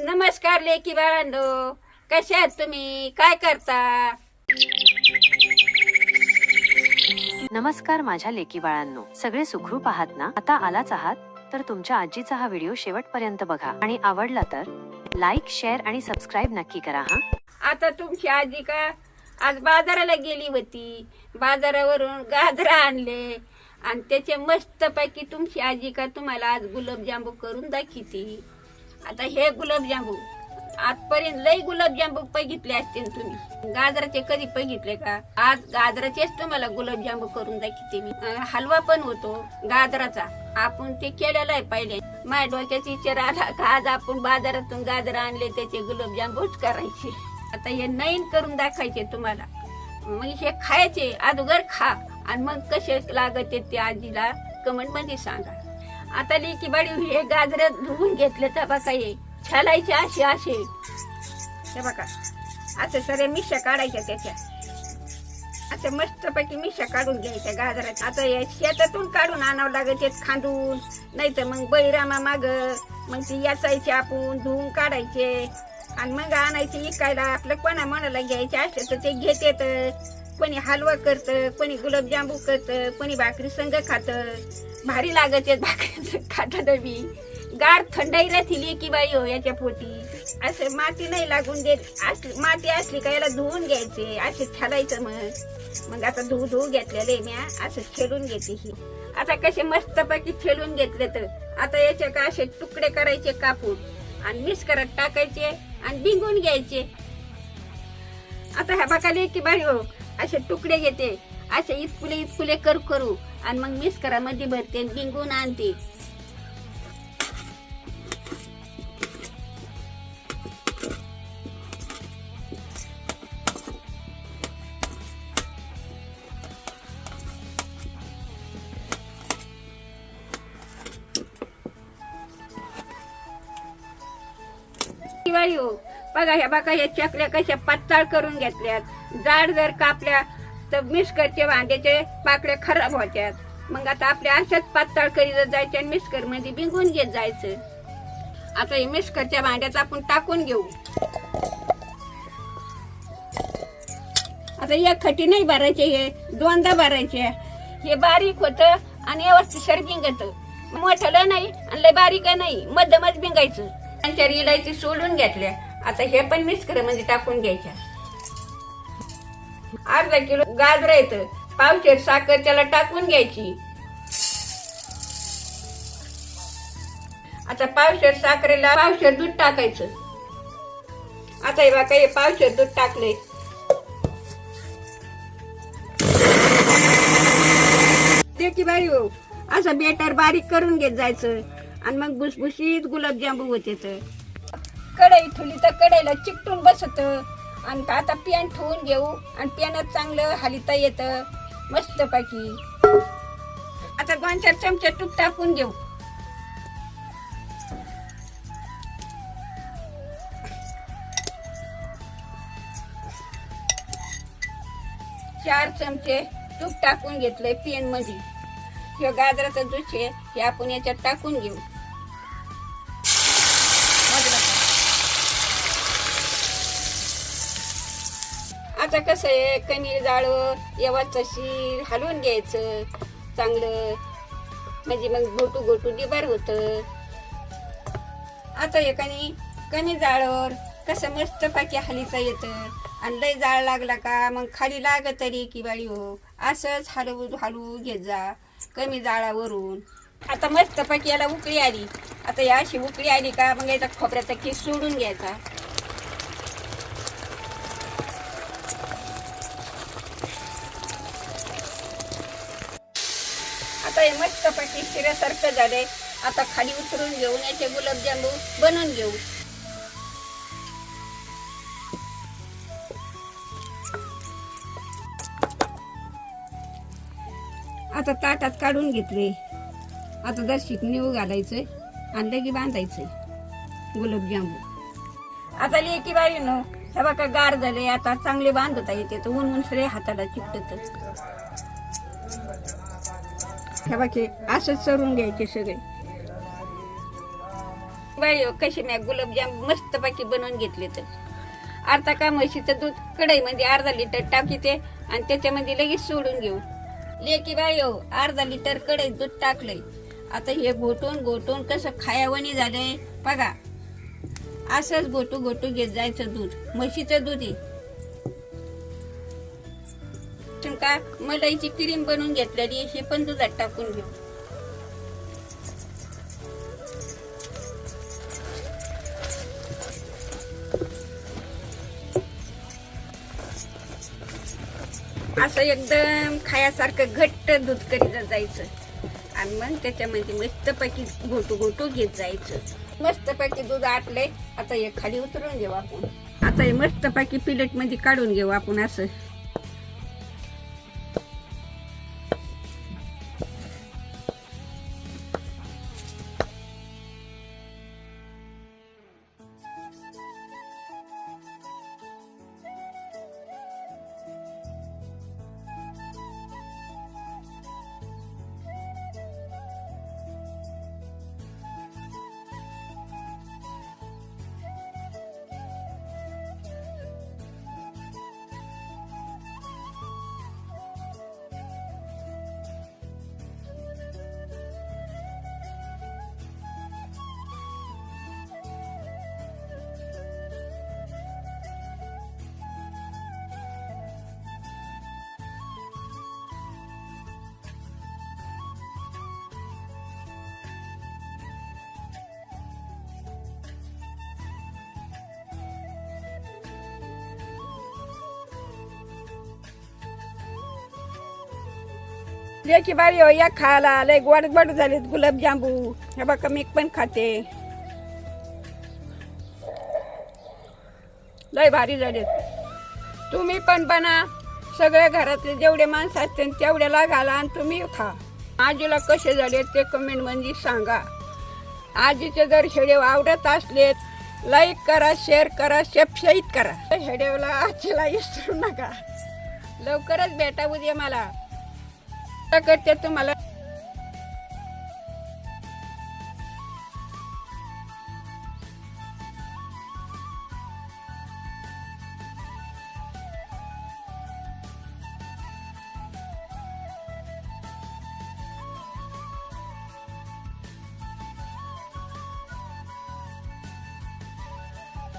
नमस्कार लेकी बाळांनो, कशा आहात तुम्ही? काय करता? नमस्कार माझ्या लेकी बाळांनो, सगळे सुखरूप आहात ना? आता आलाच आहात तर तुमच्या आजीचा हा व्हिडिओ शेवटपर्यंत बघा आणि आवडला तर लाईक, शेअर आणि सबस्क्राईब नक्की करा हा. आता तुमची आजी का आज बाजाराला गेली होती. बाजारावरून गाजरा आणले आणि त्याचे मस्तपैकी तुमची आजी का तुम्हाला आज गुलाबजामू करून दाखवते. आता हे गुलाबजामू आजपर्यंत लई गुलाबजामू बघितले असतील तुम्ही. गाजराचे कधी बघितले का? आज गाजराचेच तुम्हाला गुलाबजामू करून दाखवते मी. हलवा पण होतो गाजराचा, आपण ते केलेला आहे पहिले. माझ्या डोक्याचा विचार आला का आज आपण बाजारातून गाजर आणले त्याचे गुलाबजामूच करायचे. आता हे नवीन करून दाखवायचे तुम्हाला. मग हे खायचे, अगोदर खा आणि मग कसे लागते ते आजीला कमेंट मध्ये सांगा. आता लेकी बाळी हे गाजर धुवून घेतले तर बघा, हे छालायचे असे असे हे बघा, असे सगळे मिश्या काढायच्या त्याच्या. असे मस्तपैकी मिश्या काढून घ्यायच्या गाजराच्या. आता हे शेतातून काढून आणावं लागत खांदून, नाही तर मग बैरामा माग मग ती याचायचे, आपण धुवून काढायचे आणि मग आणायचे इकायला. आपलं कोणा मनाला घ्यायचे असले तर ते घेतेत. कोणी हलवा करतं, कोणी गुलाबजामू करतं, कोणी भाकरी संग खातं. भारी लागत भाकरी खातात बी. गार थंडाई राहतील की बाई हो याच्या पोटी. असं माती नाही लागून देत. माती असली का याला धुवून घ्यायचे, असे छालायचं. मग आता धुवू घेतलेले म्या, असं छेलून घेते ही. आता कसे मस्तपैकी छेलून घेतले तर आता याचे का असे तुकडे करायचे कापून आणि मिक्स करत टाकायचे आणि भिंगून घ्यायचे. आता ह्या बघाले की बाई हो असे तुकडे घेते, असे इतकुले करू आणि मग मिक्स करा मध्ये भरते, भिंगून आणते. हो बघा ह्या बघा, या चकल्या कशा पातळ करून घेतल्यात. जाड जर कापल्या तर मिक्सरचे भांड्याचे पाकळे खराब होत्यात. मग आता आपल्या अशाच पातळ करीत जायचे आणि मिक्सर मध्ये भिंगून घेत जायचं. आता हे मिक्सरच्या भांड्यात आपण टाकून घेऊ. आता एक खटी नाही भरायचे, हे दोनदा भरायचे. हे बारीक होतं आणि व्यवस्थित भिंगत. मोठं नाही आणि लय बारीक नाही, मध्यमच भिंगायचं. इलायची सोडून घेतल्या. आता हे पण मिक्सर मध्ये टाकून घ्यायच्या. अर्धा किलो गाजर येतं, पावशेर साखर त्याला टाकून घ्यायची. आता पावशेर साखरेला पावशेर दूध टाकायचं. आता हे बघा, हे पावशेर दूध टाकले. देखी बाई हो असं बेटर बारीक करून घेत जायचं आणि मग भुसभुशीत गुलाबजामू होते. तर कढई ठेवली तर कढईला चिकटून बसत. आणि आता पॅन ठेवून घेऊ आणि पॅनात चांगलं हालिता येतं मस्तपैकी. आता 2-4 चमचे तूप टाकून घेऊ. चार चमचे तूप टाकून घेतलंय पॅन मध्ये. हे गाजराचं ज्यूस आहे हे आपण याच्यात टाकून घेऊ. आता कसं आहे, कमी जाळ येवा तशी हलवून घ्यायचं चांगलं, म्हणजे मग गोटू डिबार होत. आता हे कमी जाळवर कसं मस्त पाकी हलीचा येतं. आणि लय जाळ लागला का मग खाली लागत तरी की बाळी हो असंच हलवू घेत जा कमी जाळावरून. आता मस्त पैकी याला उकळी आली. आता या अशी उकळी आली का मग याचा खोबऱ्याचा किस सोडून घ्यायचा. आता हे मस्त पैकी शिऱ्यासारखं झालंय. आता खाली उतरून घेऊन याचे गुलाबजामू बनवून घेऊ. आता ताटात काढून घेतले. आता दर्शिक निवू घालायचंय आणि लगी बांधायचंय गुलाबजामू. आता लेकी बाई न हे बघा गार झाले. आता चांगले बांधता येते. तर ऊन सगळे हाताला चिकटत. हे बघे असंच चरून घ्यायचे सगळे. बाई कशी मी गुलाबजाम मस्तपैकी बनवून घेतले. तर अर्धा का म्हशीचं दूध कढईमध्ये अर्धा लिटर टाकीते आणि त्याच्यामध्ये लगेच सोडून घेऊ. लेकी बाई अर्धा लिटर कढईत दूध टाकलंय. आता हे घोटून कसं खायावणी झालंय बघा. असंच घोटू घेत जायचं दूध. म्हशीचं दूध आहे. का मलाईची क्रीम बनवून घेतलेली हे पण दुधात टाकून घेऊ. असं एकदम खायासारखं घट्ट दूध करीत जायचं आणि मग त्याच्यामध्ये मस्तपैकी घोटू घेत जायचं. मस्तपैकी दूध आटलंय. आता हे खाली उतरून घेऊ आपण. आता हे मस्तपैकी प्लेट मध्ये काढून घेऊ आपण. असं लेकी बाई या खायला लय गोड झालेत गुलाबजांबू. हे बघा मी पण खाते. लय भारी झालेत. तुम्ही पण बना. सगळ्या घरातले जेवढे माणसं असतील तेवढ्याला घाला आणि तुम्ही खा. आजीला कसे झाले ते कमेंट मध्ये सांगा. आजीचे जर व्हिडिओ आवडत असलेत लाईक करा, शेअर करा, सबस्क्राईब करा. व्हिडिओला आजीला विसरू नका. लवकरच भेटा उद्या मला करते तुम्हाला.